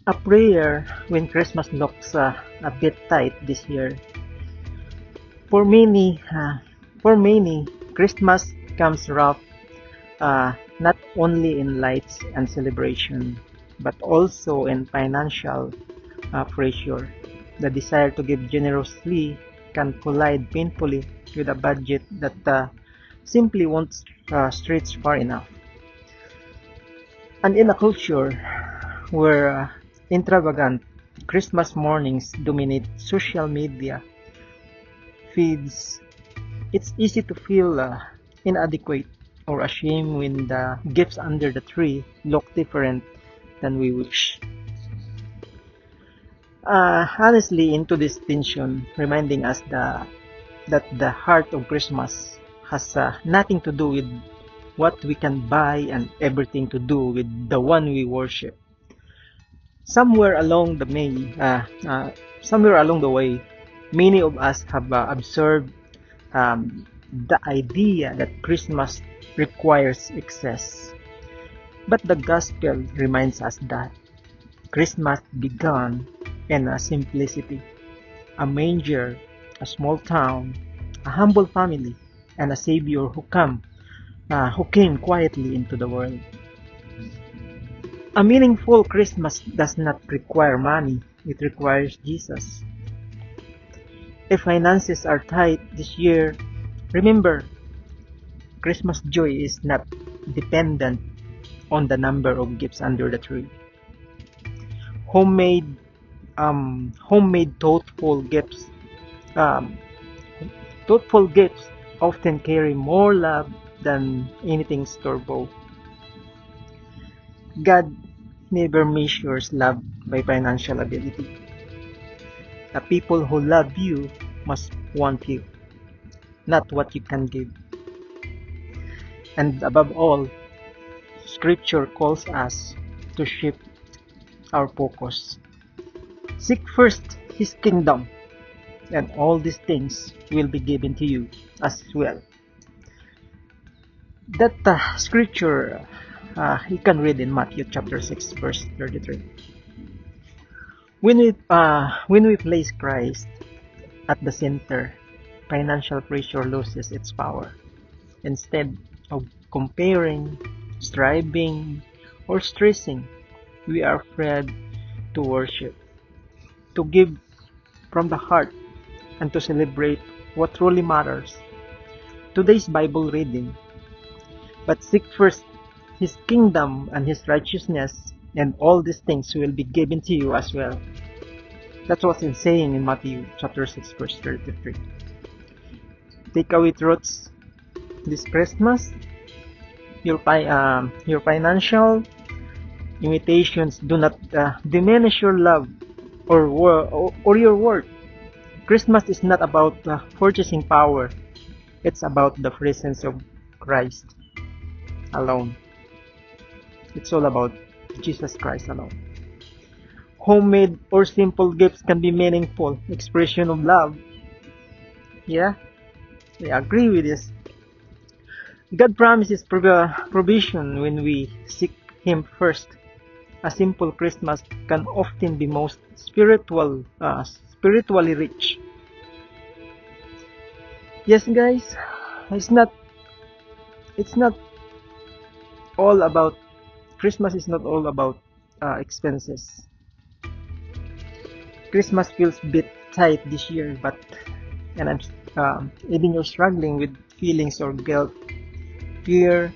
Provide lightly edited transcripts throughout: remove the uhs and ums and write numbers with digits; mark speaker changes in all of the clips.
Speaker 1: A prayer when Christmas looks a bit tight this year. For many, uh, for many, Christmas comes wrapped not only in lights and celebration, but also in financial pressure. The desire to give generously can collide painfully with a budget that simply won't stretch far enough. And in a culture where extravagant Christmas mornings dominate social media feeds, it's easy to feel inadequate or ashamed when the gifts under the tree look different than we wish. Honestly, into this tension, reminding us that the heart of Christmas has nothing to do with what we can buy and everything to do with the one we worship. Somewhere along the way, somewhere along the way, many of us have observed the idea that Christmas requires excess. But the gospel reminds us that Christmas began in a simplicity, a manger, a small town, a humble family, and a Savior who came quietly into the world. A meaningful Christmas does not require money; it requires Jesus. If finances are tight this year, remember, Christmas joy is not dependent on the number of gifts under the tree. Homemade, homemade um, thoughtful gifts often carry more love than anything store-bought. God never measures love by financial ability. The people who love you must want you, not what you can give. And above all, Scripture calls us to shift our focus. Seek first His kingdom, and all these things will be given to you as well. That scripture you can read in Matthew chapter 6, verse 33. When we place Christ at the center, financial pressure loses its power. Instead of comparing, striving, or stressing, we are freed to worship, to give from the heart, and to celebrate what truly matters. Today's Bible reading: but seek first His kingdom and His righteousness, and all these things will be given to you as well. That's what's in saying in Matthew chapter 6, verse 33. Takeaway truths this Christmas: your financial limitations do not diminish your love or your worth. Christmas is not about purchasing power. It's about the presence of Christ alone. It's all about Jesus Christ alone. Homemade or simple gifts can be meaningful expression of love. Yeah, I agree with this. God promises provision when we seek Him first. A simple Christmas can often be most spiritually rich. Yes, guys, it's not it's not all about Christmas is not all about expenses. Christmas feels a bit tight this year, but and I'm even you're struggling with feelings or guilt, fear,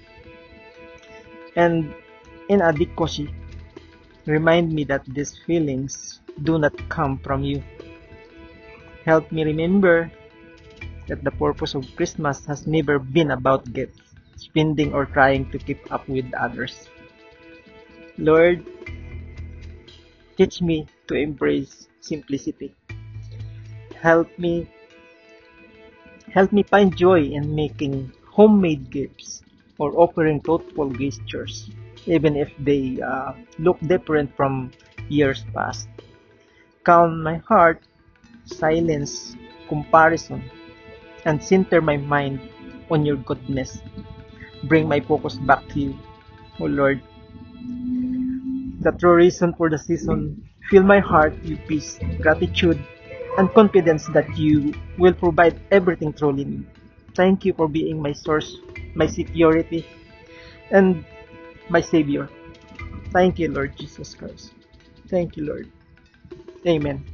Speaker 1: and inadequacy. Remind me that these feelings do not come from you. Help me remember that the purpose of Christmas has never been about gifts, spending, or trying to keep up with others. Lord, teach me to embrace simplicity. Help me help me find joy in making homemade gifts or offering thoughtful gestures, even if they look different from years past. Calm my heart, silence comparison, and center my mind on your goodness. Bring my focus back to you, O Lord. the true reason for the season. Fill my heart with peace, gratitude, and confidence that you will provide everything truly need. Thank you for being my source, my security, and my Savior. Thank you, Lord Jesus Christ. Thank you, Lord. Amen.